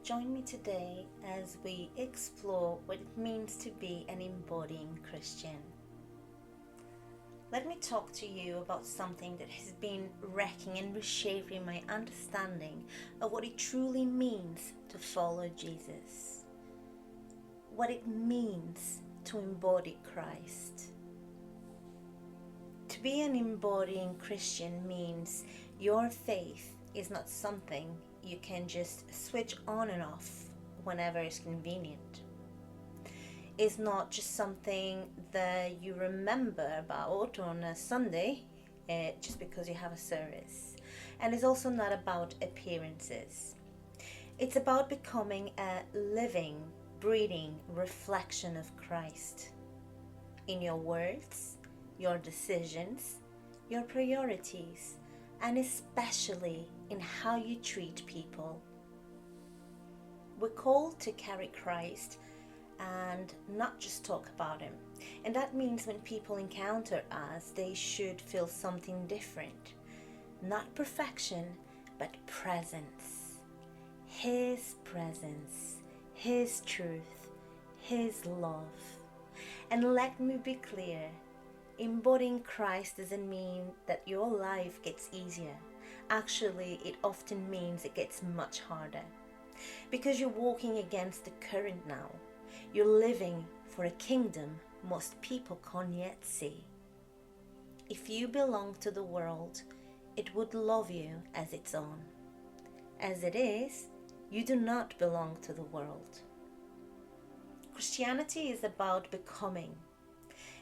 Join me today as we explore what it means to be an embodying Christian. Let me talk to you about something that has been wrecking and reshaping my understanding of what it truly means to follow Jesus. What it means to embody Christ. To be an embodying Christian means your faith is not something you can just switch on and off whenever it's convenient. It's not just something that you remember about on a Sunday just because you have a service. And it's also not about appearances. It's about becoming a living, breathing reflection of Christ in your words, your decisions, your priorities, and especially in how you treat people. We're called to carry Christ and not just talk about him. And that means when people encounter us, they should feel something different. Not perfection, but presence. His presence, his truth, his love. And let me be clear, embodying Christ doesn't mean that your life gets easier. Actually, it often means it gets much harder. Because you're walking against the current now. You're living for a kingdom most people can't yet see. If you belong to the world, it would love you as its own. As it is, you do not belong to the world. Christianity is about becoming.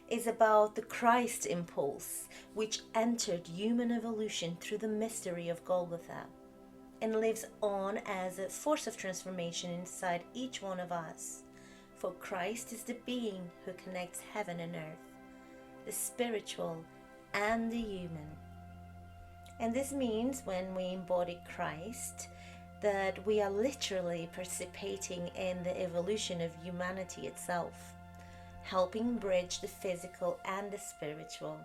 Is about the Christ impulse which entered human evolution through the mystery of Golgotha and lives on as a force of transformation inside each one of us. For Christ is the being who connects heaven and earth, the spiritual and the human. And this means when we embody Christ that we are literally participating in the evolution of humanity itself, helping bridge the physical and the spiritual.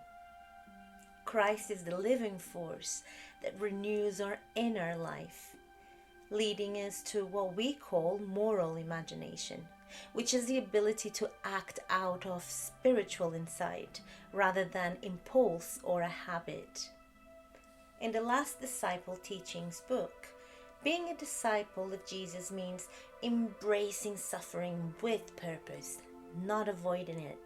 Christ is the living force that renews our inner life, leading us to what we call moral imagination, which is the ability to act out of spiritual insight rather than impulse or a habit. In the Last Disciple Teachings book, being a disciple of Jesus means embracing suffering with purpose, not avoiding it.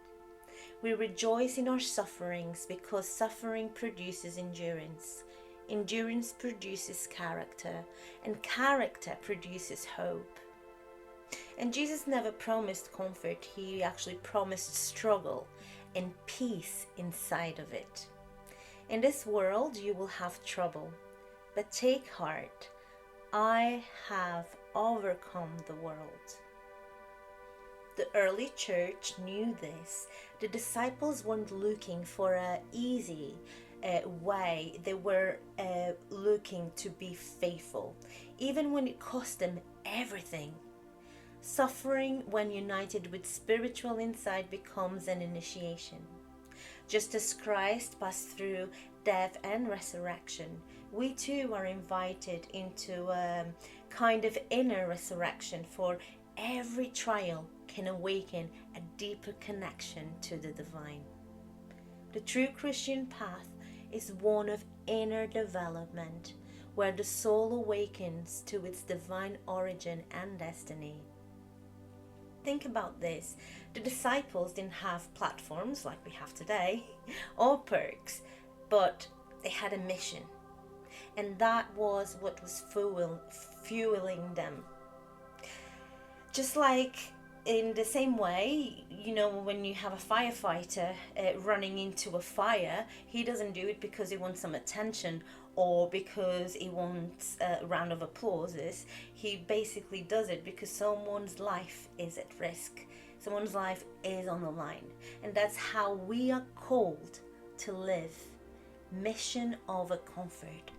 We rejoice in our sufferings because suffering produces endurance. Endurance produces character, and character produces hope. And Jesus never promised comfort, he actually promised struggle and peace inside of it. In this world you will have trouble, but take heart, I have overcome the world. The early church knew this. The disciples weren't looking for an easy way. They were looking to be faithful, even when it cost them everything. Suffering, when united with spiritual insight, becomes an initiation. Just as Christ passed through death and resurrection, we too are invited into a kind of inner resurrection, for every trial can awaken a deeper connection to the divine. The true Christian path is one of inner development, where the soul awakens to its divine origin and destiny. Think about this. The disciples didn't have platforms like we have today, or perks, but they had a mission. And that was what was fueling them. Just like in the same way, when you have a firefighter running into a fire, he doesn't do it because he wants some attention or because he wants a round of applauses. He basically does it because someone's life is at risk. Someone's life is on the line. And that's how we are called to live. Mission over comfort,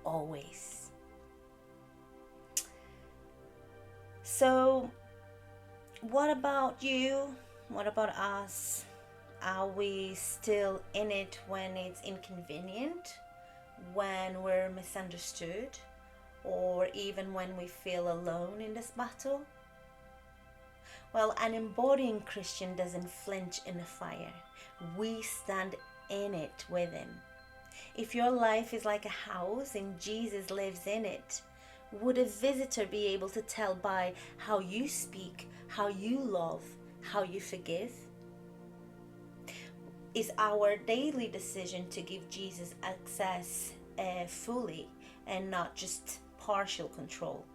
always. So, what about you? What about us? Are we still in it when it's inconvenient? When we're misunderstood? or even when we feel alone in this battle? Well, an embodying Christian doesn't flinch in the fire. We stand in it with him. If your life is like a house and Jesus lives in it, would a visitor be able to tell by how you speak, how you love, how you forgive? Is our daily decision to give Jesus access fully and not just partial control?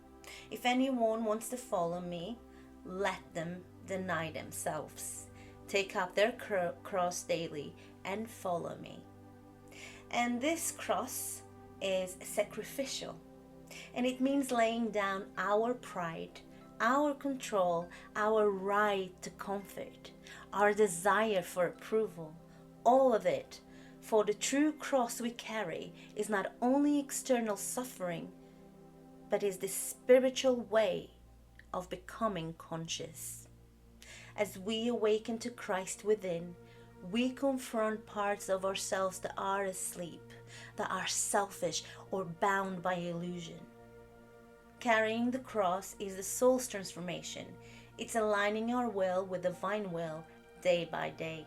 If anyone wants to follow me, let them deny themselves, take up their cross daily, and follow me. And this cross is sacrificial, and it means laying down our pride, our control, our right to comfort, our desire for approval, all of it. For the true cross we carry is not only external suffering, but is the spiritual way of becoming conscious. As we awaken to Christ within, we confront parts of ourselves that are asleep, that are selfish or bound by illusion. Carrying the cross is the soul's transformation. It's aligning our will with the divine will day by day.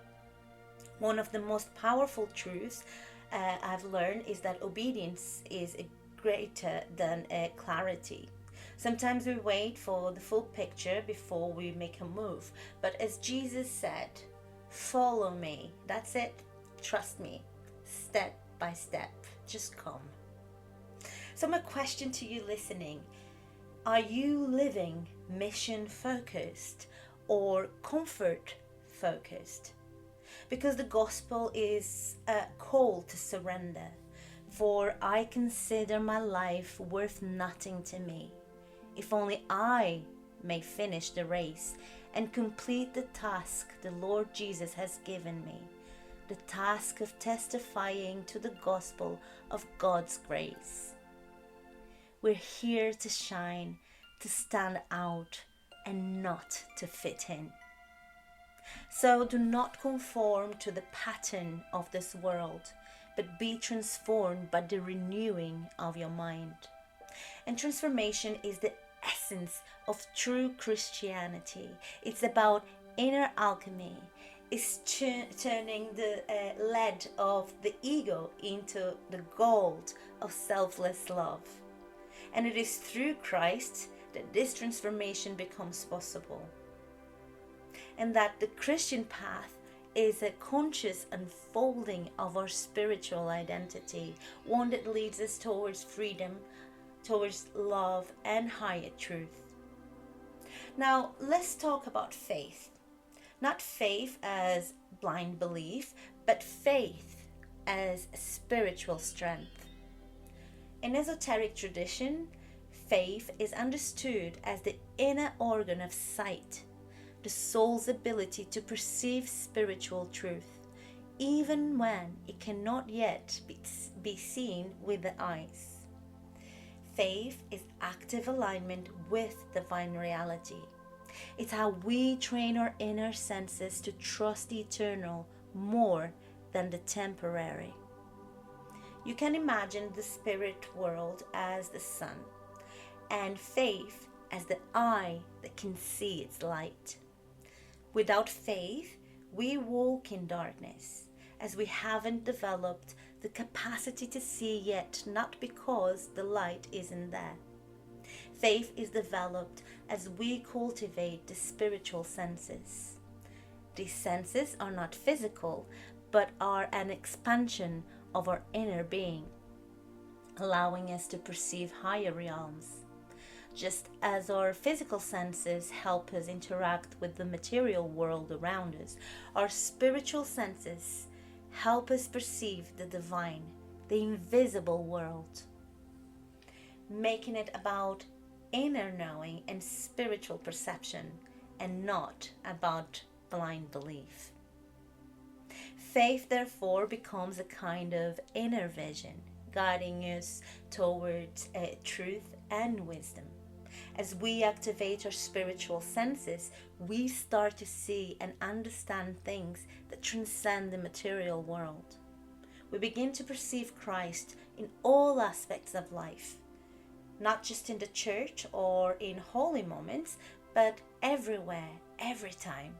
One of the most powerful truths I've learned is that obedience is greater than clarity. Sometimes we wait for the full picture before we make a move. But as Jesus said, follow me. That's it. Trust me. Step by step. Just come. So my question to you listening, are you living mission focused or comfort focused? Because the gospel is a call to surrender. For I consider my life worth nothing to me, if only I may finish the race and complete the task the Lord Jesus has given me, the task of testifying to the gospel of God's grace. We're here to shine, to stand out, and not to fit in. So do not conform to the pattern of this world, but be transformed by the renewing of your mind. And transformation is the essence of true Christianity. It's about inner alchemy. It's turning the lead of the ego into the gold of selfless love. And it is through Christ that this transformation becomes possible. And that the Christian path is a conscious unfolding of our spiritual identity, one that leads us towards freedom, towards love and higher truth. Now, let's talk about faith. Not faith as blind belief, but faith as spiritual strength. In esoteric tradition, faith is understood as the inner organ of sight, the soul's ability to perceive spiritual truth, even when it cannot yet be seen with the eyes. Faith is active alignment with divine reality. It's how we train our inner senses to trust the eternal more than the temporary. You can imagine the spirit world as the sun, and faith as the eye that can see its light. Without faith, we walk in darkness, as we haven't developed the capacity to see yet, not because the light isn't there. Faith is developed as we cultivate the spiritual senses. These senses are not physical, but are an expansion of our inner being, allowing us to perceive higher realms. Just as our physical senses help us interact with the material world around us, our spiritual senses help us perceive the divine, the invisible world, making it about inner knowing and spiritual perception, and not about blind belief. Faith, therefore, becomes a kind of inner vision, guiding us towards truth and wisdom. As we activate our spiritual senses, we start to see and understand things that transcend the material world. We begin to perceive Christ in all aspects of life. not just in the church or in holy moments, but everywhere, every time.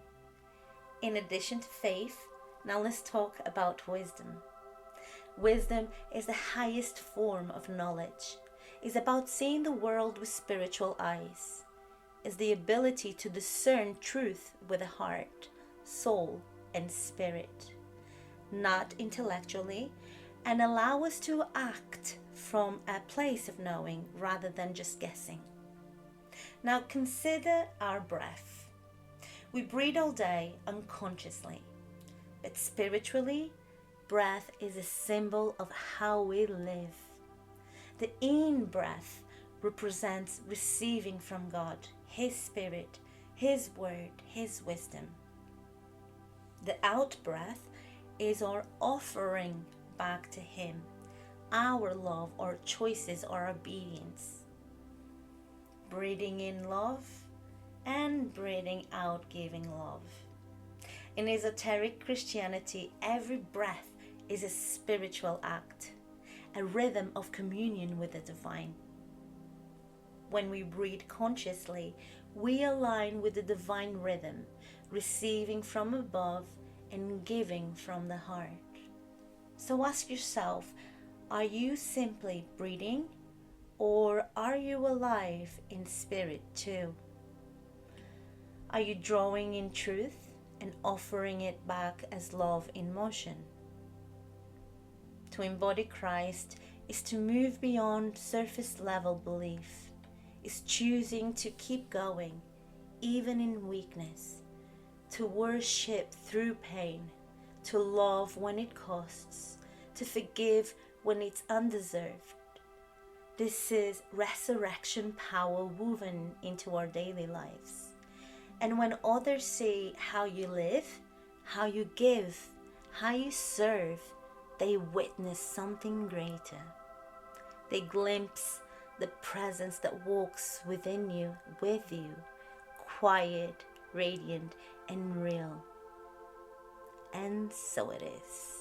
In addition to faith, now let's talk about wisdom. Wisdom is the highest form of knowledge. It's about seeing the world with spiritual eyes. It's the ability to discern truth with the heart, soul, and spirit, not intellectually, and allow us to act from a place of knowing rather than just guessing. Now consider our breath. We breathe all day unconsciously, but spiritually, breath is a symbol of how we live. The in-breath represents receiving from God, His Spirit, His Word, His wisdom. The out-breath is our offering back to Him, our love, our choices, our obedience. Breathing in love and breathing out giving love. In esoteric Christianity, every breath is a spiritual act, a rhythm of communion with the divine. When we breathe consciously, we align with the divine rhythm, receiving from above and giving from the heart. So ask yourself, are you simply breathing, or are you alive in spirit too? Are you drawing in truth and offering it back as love in motion? To embody Christ is to move beyond surface level belief, is choosing to keep going, even in weakness, to worship through pain, to love when it costs, to forgive when it's undeserved. This is resurrection power woven into our daily lives. And when others see how you live, how you give, how you serve, they witness something greater. They glimpse the presence that walks within you, with you, quiet, radiant, and real. And so it is.